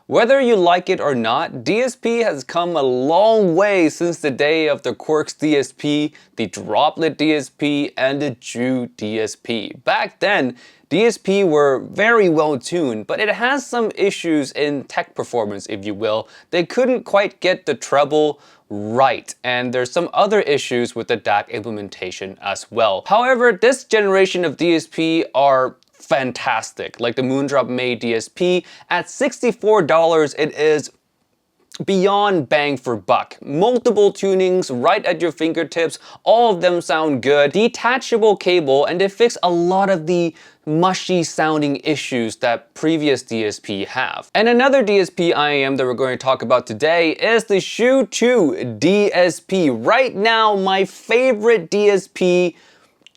Whether you like it or not, DSP has come a long way since the day of the Quarks DSP, the Droplet DSP, and the Tuned DSP. Back then, DSP were very well tuned, but it has some issues in tech performance, if you will. They couldn't quite get the treble right, and there's some other issues with the DAC implementation as well. However, this generation of DSP are fantastic. Like the Moondrop May DSP, at $64, it is beyond bang for buck. Multiple tunings right at your fingertips, all of them sound good. Detachable cable, and they fix a lot of the mushy sounding issues that previous DSP have. And another DSP IEM that we're going to talk about today is the Shu 2 DSP. Right now, my favorite DSP,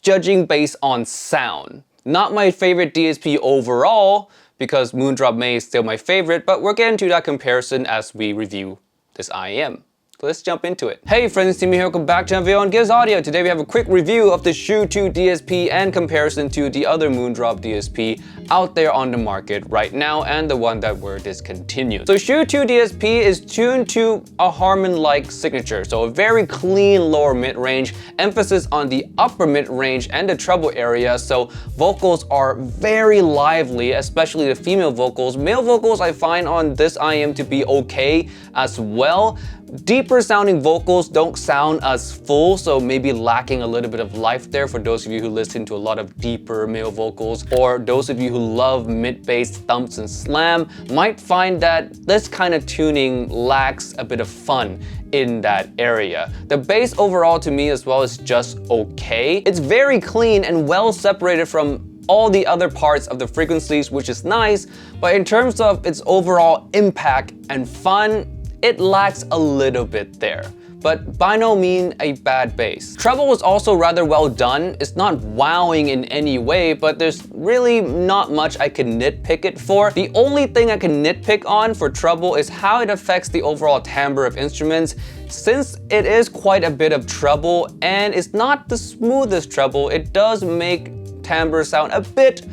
judging based on sound. Not my favorite DSP overall, because Moondrop May is still my favorite, but we'll get into that comparison as we review this IEM. So let's jump into it. Hey friends, Timmy here, welcome back to Unveil and Gives Audio. Today we have a quick review of the Shu 2 DSP and comparison to the other Moondrop DSP out there on the market right now and the one that were discontinued. So Shu 2 DSP is tuned to a Harman-like signature, so a very clean lower mid-range, emphasis on the upper mid-range and the treble area, so vocals are very lively, especially the female vocals. Male vocals I find on this IEM to be okay as well. Deeper sounding vocals don't sound as full, so maybe lacking a little bit of life there for those of you who listen to a lot of deeper male vocals, or those of you who love mid-bass thumps and slam might find that this kind of tuning lacks a bit of fun in that area. The bass overall to me as well is just okay. It's very clean and well separated from all the other parts of the frequencies, which is nice, but in terms of its overall impact and fun, it lacks a little bit there, but by no means a bad bass. Treble was also rather well done. It's not wowing in any way, but there's really not much I can nitpick it for. The only thing I can nitpick on for treble is how it affects the overall timbre of instruments. Since it is quite a bit of treble and it's not the smoothest treble, it does make timbre sound a bit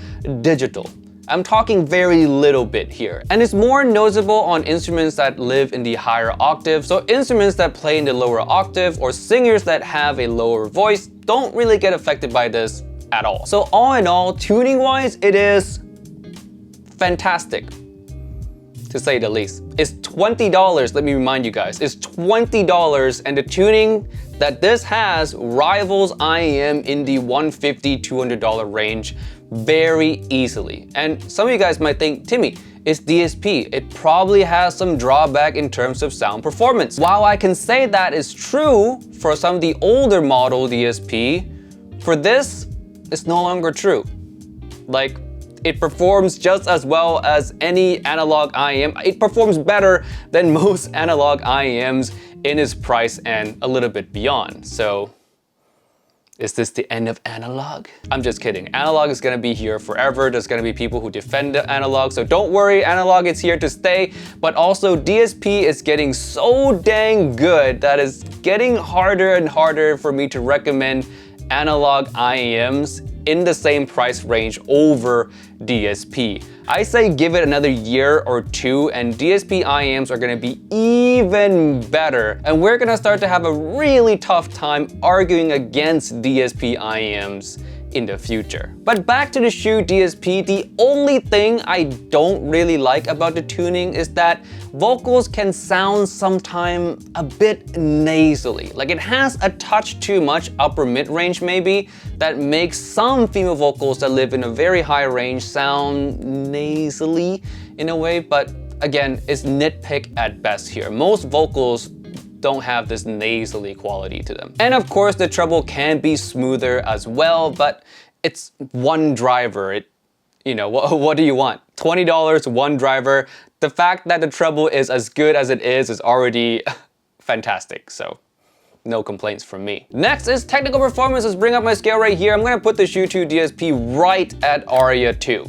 digital. I'm talking very little bit here. And it's more noticeable on instruments that live in the higher octave. So instruments that play in the lower octave or singers that have a lower voice don't really get affected by this at all. So all in all, tuning wise, it is fantastic, to say the least. It's $20, let me remind you guys. It's $20, and the tuning that this has rivals IEM in the $150, $200 range very easily. And some of you guys might think, Timmy, it's DSP. It probably has some drawback in terms of sound performance. While I can say that is true for some of the older model DSP, for this, it's no longer true. Like, it performs just as well as any analog IEM. It performs better than most analog IEMs in its price and a little bit beyond. So, is this the end of analog? I'm just kidding. Analog is gonna be here forever. There's gonna be people who defend the analog, so don't worry, analog is here to stay. But also DSP is getting so dang good that it's getting harder and harder for me to recommend analog IEMs in the same price range over DSP. I say give it another year or two and DSP IEMs are gonna be even better, and we're gonna start to have a really tough time arguing against DSP IEMs in the future. But back to the Shu DSP, the only thing I don't really like about the tuning is that vocals can sound sometimes a bit nasally. Like it has a touch too much upper mid-range maybe that makes some female vocals that live in a very high range sound nasally in a way, but again, it's nitpick at best here. Most vocals don't have this nasally quality to them. And of course, the treble can be smoother as well, but it's one driver. You know, what do you want? $20, one driver. The fact that the treble is as good as it is already fantastic, so no complaints from me. Next is technical performance. Let's bring up my scale right here. I'm gonna put the Shu 2 DSP right at Aria 2.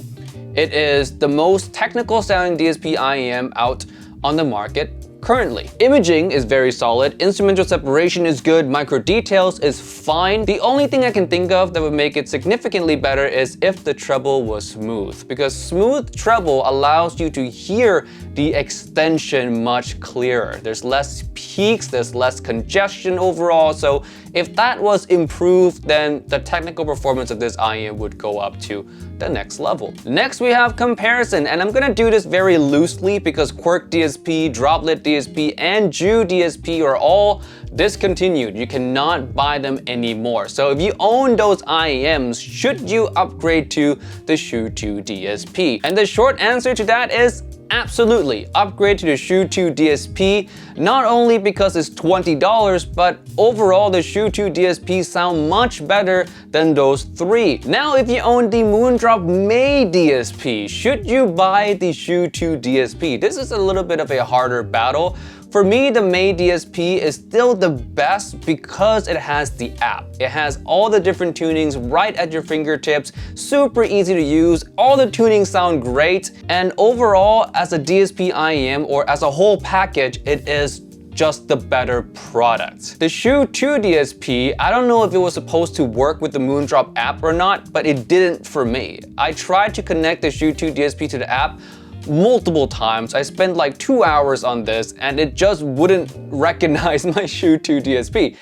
It is the most technical sounding DSP IEM out on the market currently. Imaging is very solid, instrumental separation is good, micro details is fine. The only thing I can think of that would make it significantly better is if the treble was smooth, because smooth treble allows you to hear the extension much clearer. There's less peaks, there's less congestion overall, so if that was improved, then the technical performance of this IEM would go up to the next level. Next we have comparison, and I'm gonna do this very loosely because Quirk DSP, Droplet DSP, and Ju DSP are all discontinued. You cannot buy them anymore. So if you own those IEMs, should you upgrade to the Shu 2 DSP? And the short answer to that is absolutely. Upgrade to the Shu 2 DSP, not only because it's $20, but overall the Shu 2 DSP sound much better than those three. Now if you own the Moondrop May DSP, should you buy the Shu 2 DSP? This is a little bit of a harder battle. For me, the May DSP is still the best because it has the app. It has all the different tunings right at your fingertips, super easy to use, all the tunings sound great, and overall, as a DSP IEM or as a whole package, it is just the better product. The Shu 2 DSP, I don't know if it was supposed to work with the Moondrop app or not, but it didn't for me. I tried to connect the Shu 2 DSP to the app multiple times. I spent like 2 hours on this and it just wouldn't recognize my Shu 2 DSP.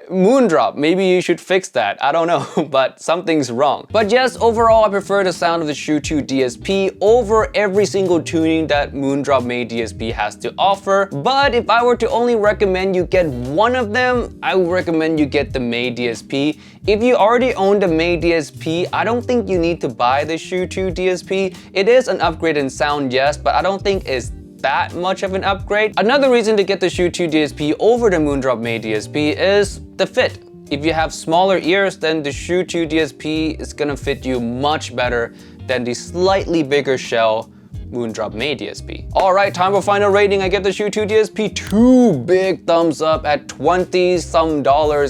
Moondrop, maybe you should fix that. I don't know, but something's wrong. But yes, overall, I prefer the sound of the Shu 2 DSP over every single tuning that Moondrop May DSP has to offer. But if I were to only recommend you get one of them, I would recommend you get the May DSP. If you already own the May DSP, I don't think you need to buy the Shu 2 DSP. It is an upgrade in sound, yes, but I don't think it's that much of an upgrade. Another reason to get the Shu 2 DSP over the Moondrop May DSP is the fit. If you have smaller ears, then the Shu 2 DSP is gonna fit you much better than the slightly bigger shell Moondrop May DSP. All right, time for final rating. I give the Shu 2 DSP 2 big thumbs up at $20-some.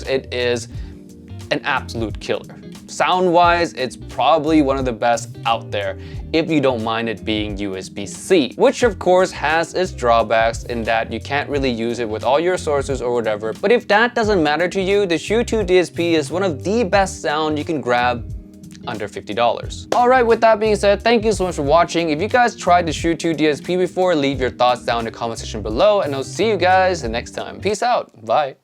It is an absolute killer. Sound-wise, it's probably one of the best out there if you don't mind it being USB-C, which of course has its drawbacks in that you can't really use it with all your sources or whatever. But if that doesn't matter to you, the Shu 2 DSP is one of the best sound you can grab under $50. All right, with that being said, thank you so much for watching. If you guys tried the Shu 2 DSP before, leave your thoughts down in the comment section below, and I'll see you guys the next time. Peace out. Bye.